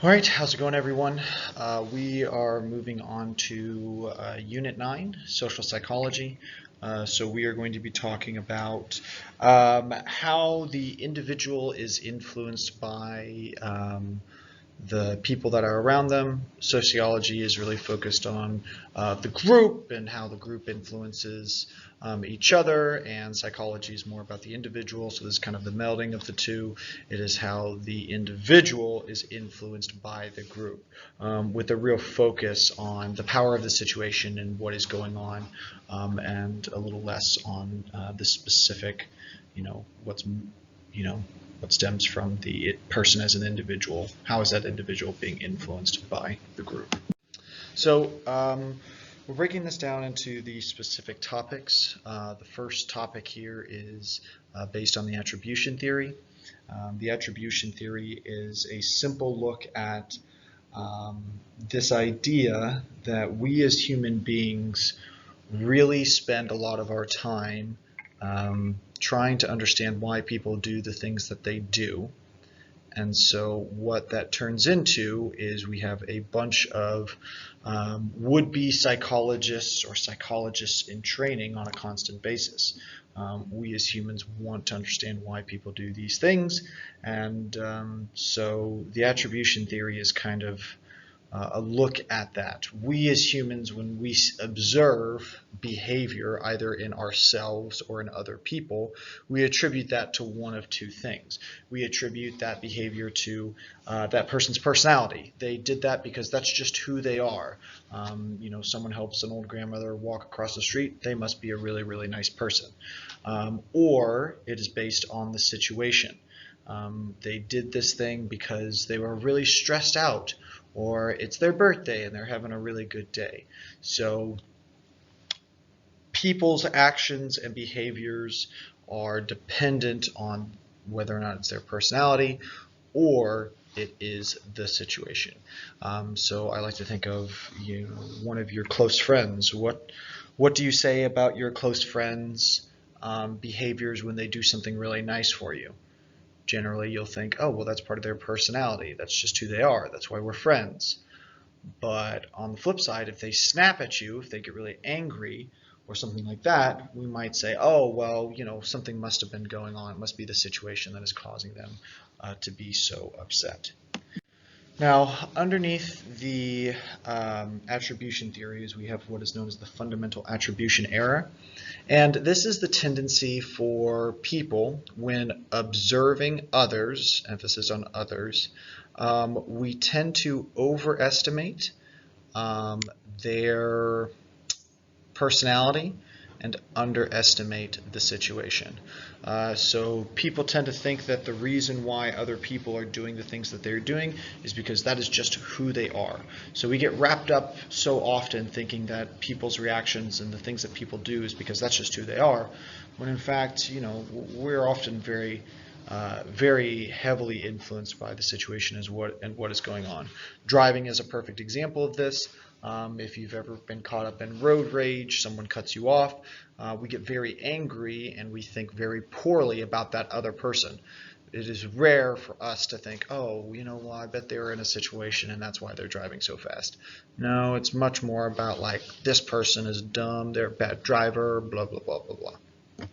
All right, how's it going, everyone? We are moving on to Unit 9, Social Psychology. So we are going to be talking about how the individual is influenced by the people that are around them. Sociology is really focused on the group and how the group influences each other, and psychology is more about the individual. So this is kind of the melding of the two. It is how the individual is influenced by the group, with a real focus on the power of the situation and what is going on, and a little less on the specific, what's, what stems from the person as an individual. How is that individual being influenced by the group? So we're breaking this down into the specific topics. The first topic here is based on the attribution theory. The attribution theory is a simple look at this idea that we as human beings really spend a lot of our time trying to understand why people do the things that they do. And so what that turns into is we have a bunch of would-be psychologists or psychologists in training on a constant basis. We as humans want to understand why people do these things, and so the attribution theory is kind of a look at that. We as humans, when we observe behavior either in ourselves or in other people, we attribute that to one of two things. We attribute that behavior to that person's personality. They did that because that's just who they are. Someone helps an old grandmother walk across the street, they must be a really, really nice person. Or it is based on the situation. They did this thing because they were really stressed out, or it's their birthday and they're having a really good day. So people's actions and behaviors are dependent on whether or not it's their personality or it is the situation. So I like to think of one of your close friends. What do you say about your close friends' behaviors when they do something really nice for you? Generally, you'll think, oh, well, that's part of their personality. That's just who they are. That's why we're friends. But on the flip side, if they snap at you, if they get really angry or something like that, we might say, oh, well, something must have been going on. It must be the situation that is causing them to be so upset. Now, underneath the attribution theories, we have what is known as the fundamental attribution error. And this is the tendency for people when observing others, emphasis on others, we tend to overestimate their personality and underestimate the situation. So people tend to think that the reason why other people are doing the things that they're doing is because that is just who they are. So we get wrapped up so often thinking that people's reactions and the things that people do is because that's just who they are, when in fact, we're often very heavily influenced by the situation and what is going on. Driving is a perfect example of this. If you've ever been caught up in road rage, someone cuts you off, we get very angry and we think very poorly about that other person. It is rare for us to think, oh, well, I bet they were in a situation and that's why they're driving so fast. No, it's much more about like, this person is dumb, they're a bad driver, blah, blah, blah, blah, blah.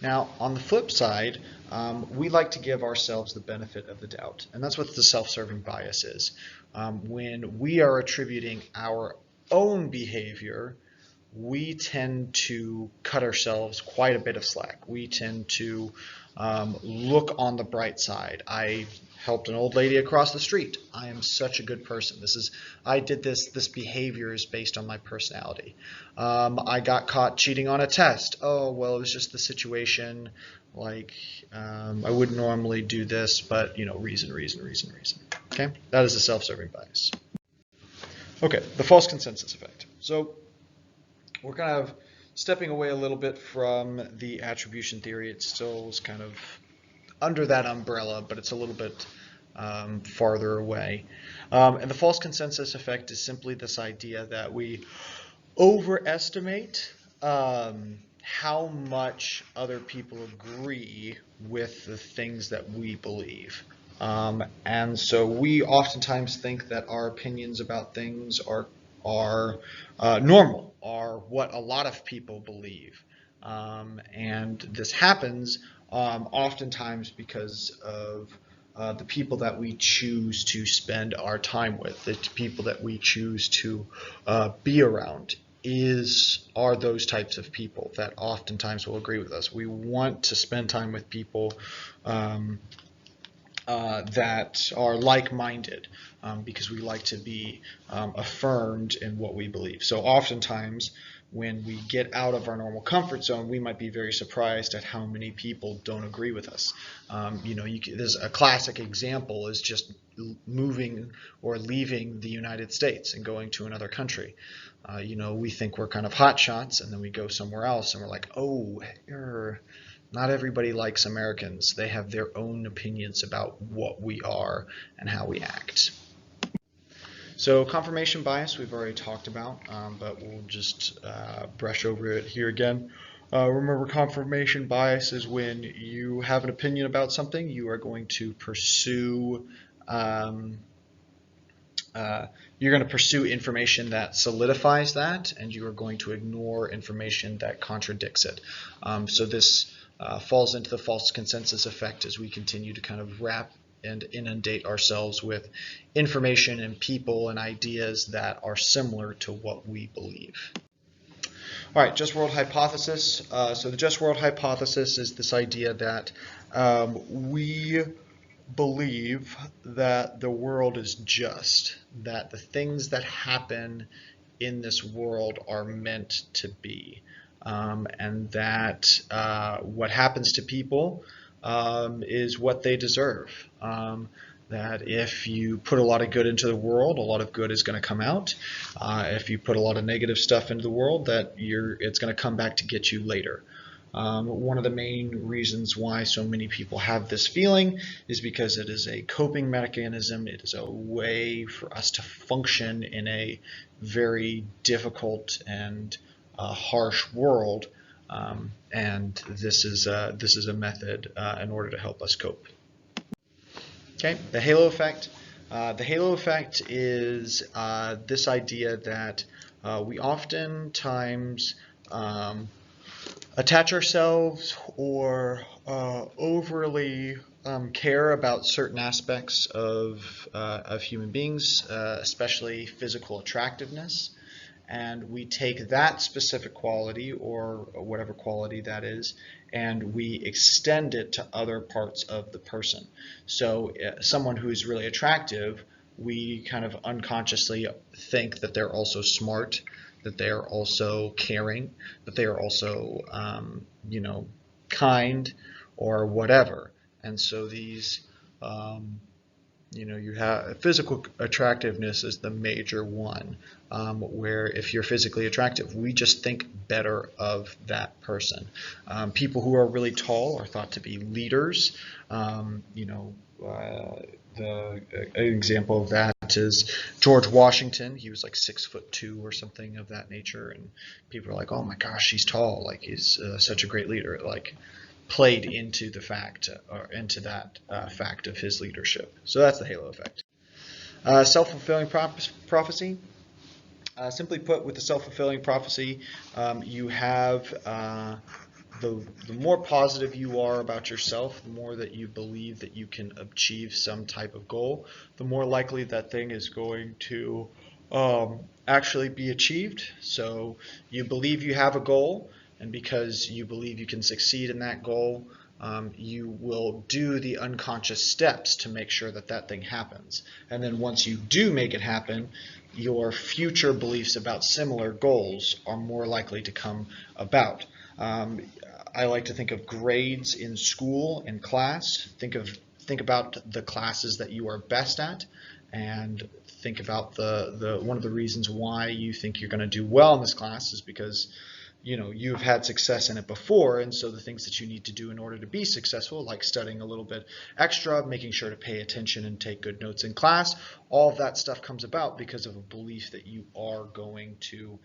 Now, on the flip side, we like to give ourselves the benefit of the doubt, and that's what the self-serving bias is. When we are attributing our own behavior, we tend to cut ourselves quite a bit of slack. We tend to look on the bright side. I helped an old lady across the street. I am such a good person. I did this behavior is based on my personality. I got caught cheating on a test. Oh, well, it was just the situation. Like, I wouldn't normally do this, but, reason. Okay, that is a self-serving bias. Okay, the false consensus effect. So we're kind of stepping away a little bit from the attribution theory. It still is kind of under that umbrella, but it's a little bit farther away. And the false consensus effect is simply this idea that we overestimate how much other people agree with the things that we believe. And so we oftentimes think that our opinions about things are normal, are what a lot of people believe. And this happens oftentimes because of the people that we choose to spend our time with, the people that we choose to be around are those types of people that oftentimes will agree with us. We want to spend time with people that are like-minded because we like to be affirmed in what we believe. So oftentimes when we get out of our normal comfort zone, we might be very surprised at how many people don't agree with us. There's a classic example is just moving or leaving the United States and going to another country. We think we're kind of hot shots, and then we go somewhere else and we're like, oh, not everybody likes Americans. They have their own opinions about what we are and how we act. So confirmation bias we've already talked about, but we'll just brush over it here again. Remember, confirmation bias is when you have an opinion about something, you are going to pursue information that solidifies that, and you are going to ignore information that contradicts it. So this falls into the false consensus effect as we continue to kind of wrap and inundate ourselves with information and people and ideas that are similar to what we believe. All right, just world hypothesis. So the just world hypothesis is this idea that we believe that the world is just, that the things that happen in this world are meant to be, and that what happens to people is what they deserve. That if you put a lot of good into the world, a lot of good is going to come out. If you put a lot of negative stuff into the world, it's going to come back to get you later. One of the main reasons why so many people have this feeling is because it is a coping mechanism. It is a way for us to function in a very difficult and harsh world, and this is a method in order to help us cope. Okay, the halo effect. The halo effect is this idea that we oftentimes attach ourselves or overly care about certain aspects of human beings, especially physical attractiveness, and we take that specific quality or whatever quality that is, and we extend it to other parts of the person. So someone who's really attractive, we kind of unconsciously think that they're also smart, that they are also caring, that they are also kind or whatever. And so these you have physical attractiveness is the major one, where if you're physically attractive, we just think better of that person. People who are really tall are thought to be leaders. An example of that is George Washington. He was like 6'2" or something of that nature, and people are like, "Oh my gosh, he's tall! Like he's such a great leader!" Like played into the fact or into that fact of his leadership. So that's the halo effect. Self-fulfilling prophecy. Simply put, with the self-fulfilling prophecy, you have the more positive you are about yourself, the more that you believe that you can achieve some type of goal, the more likely that thing is going to actually be achieved. So you believe you have a goal, and because you believe you can succeed in that goal, you will do the unconscious steps to make sure that that thing happens. And then once you do make it happen, your future beliefs about similar goals are more likely to come about. I like to think of grades in school and class. Think about the classes that you are best at, and think about the one of the reasons why you think you're going to do well in this class is because you've had success in it before, and so the things that you need to do in order to be successful, like studying a little bit extra, making sure to pay attention and take good notes in class, all of that stuff comes about because of a belief that you are going to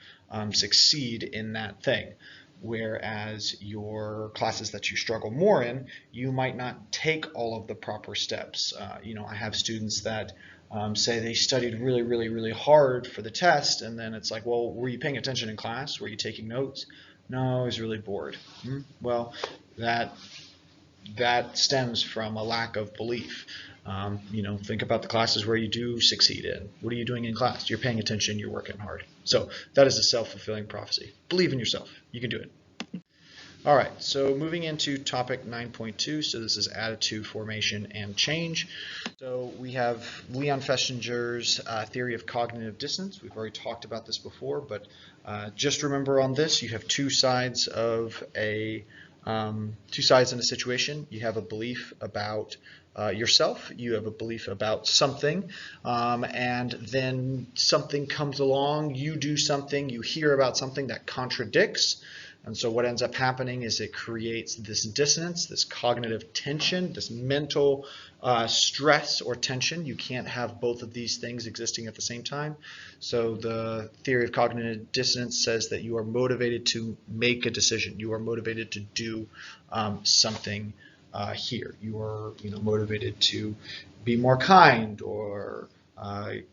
succeed in that thing. Whereas your classes that you struggle more in, you might not take all of the proper steps. I have students that say they studied really, really, really hard for the test, and then it's like, well, were you paying attention in class? Were you taking notes? No, I was really bored. Well, that stems from a lack of belief. Think about the classes where you do succeed in. What are you doing in class? You're paying attention, you're working hard. So that is a self-fulfilling prophecy. Believe in yourself. You can do it. All right, so moving into topic 9.2, so this is attitude formation and change. So we have Leon Festinger's theory of cognitive dissonance. We've already talked about this before, but just remember on this, you have two sides of two sides in a situation. You have a belief about yourself, you have a belief about something, and then something comes along, you do something, you hear about something that contradicts. And so what ends up happening is it creates this dissonance, this cognitive tension, this mental stress or tension. You can't have both of these things existing at the same time. So the theory of cognitive dissonance says that you are motivated to make a decision. You are motivated to do something here. You are motivated to be more kind or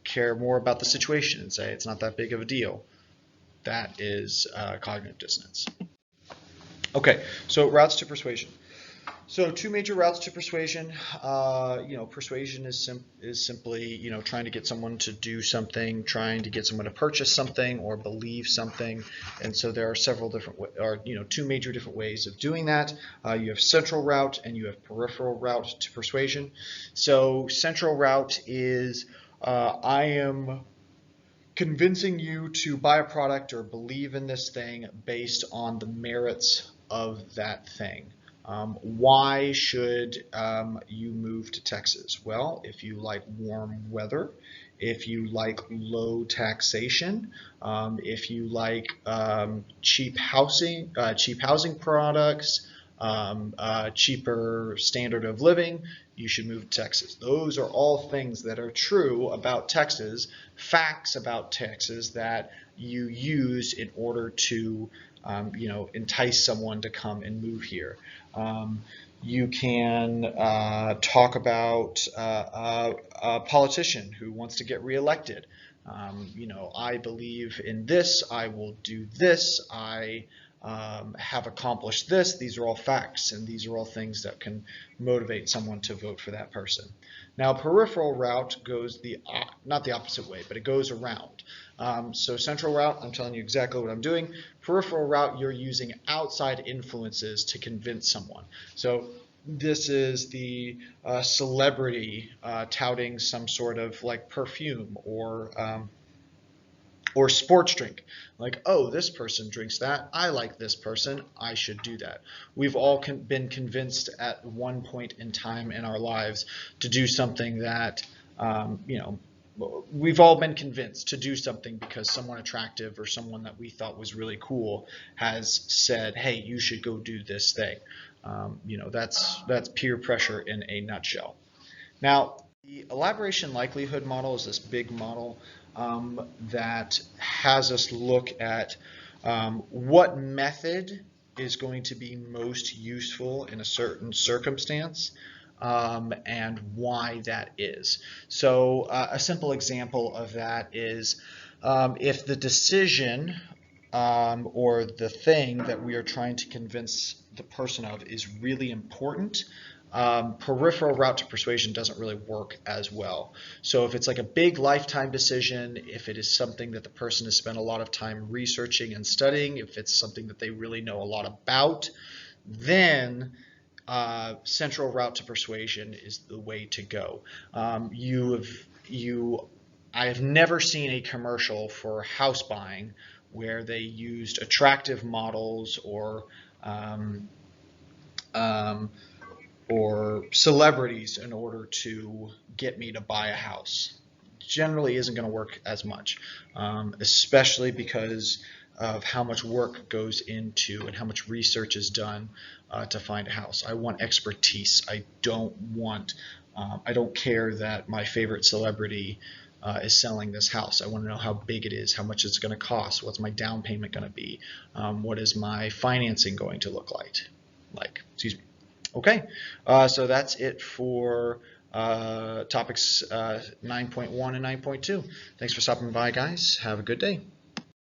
care more about the situation and say it's not that big of a deal. That is cognitive dissonance. Okay, so routes to persuasion. So two major routes to persuasion. Persuasion is simply trying to get someone to do something, trying to get someone to purchase something or believe something. And so there are several different, two major different ways of doing that. You have central route and you have peripheral route to persuasion. So central route is I am convincing you to buy a product or believe in this thing based on the merits of that thing. Why should you move to Texas? Well, if you like warm weather, if you like low taxation, if you like cheap housing products, cheaper standard of living, you should move to Texas. Those are all things that are true about Texas, facts about Texas that you use in order to entice someone to come and move here. You can talk about a politician who wants to get reelected. I believe in this, I will do this, I have accomplished this. These are all facts, and these are all things that can motivate someone to vote for that person. Now, peripheral route goes not the opposite way, but it goes around. So central route, I'm telling you exactly what I'm doing. Peripheral route, you're using outside influences to convince someone. So this is the celebrity touting some sort of like perfume or sports drink. Like, oh, this person drinks that. I like this person. I should do that. We've all been convinced at one point in time in our lives to do something that, we've all been convinced to do something because someone attractive or someone that we thought was really cool has said, hey, you should go do this thing. That's peer pressure in a nutshell. Now, the elaboration likelihood model is this big model that has us look at what method is going to be most useful in a certain circumstance and why that is. So a simple example of that is if the decision or the thing that we are trying to convince the person of is really important, peripheral route to persuasion doesn't really work as well. So if it's like a big lifetime decision, if it is something that the person has spent a lot of time researching and studying, if it's something that they really know a lot about, then central route to persuasion is the way to go. I have never seen a commercial for house buying where they used attractive models or celebrities in order to get me to buy a house. Generally isn't going to work as much, especially because of how much work goes into and how much research is done to find a house. I want expertise. I don't want I don't care that my favorite celebrity is selling this house. I want to know how big it is, how much it's going to cost, what's my down payment going to be, what is my financing going to look like. Excuse me. Okay, so that's it for topics 9.1 and 9.2. Thanks for stopping by, guys. Have a good day.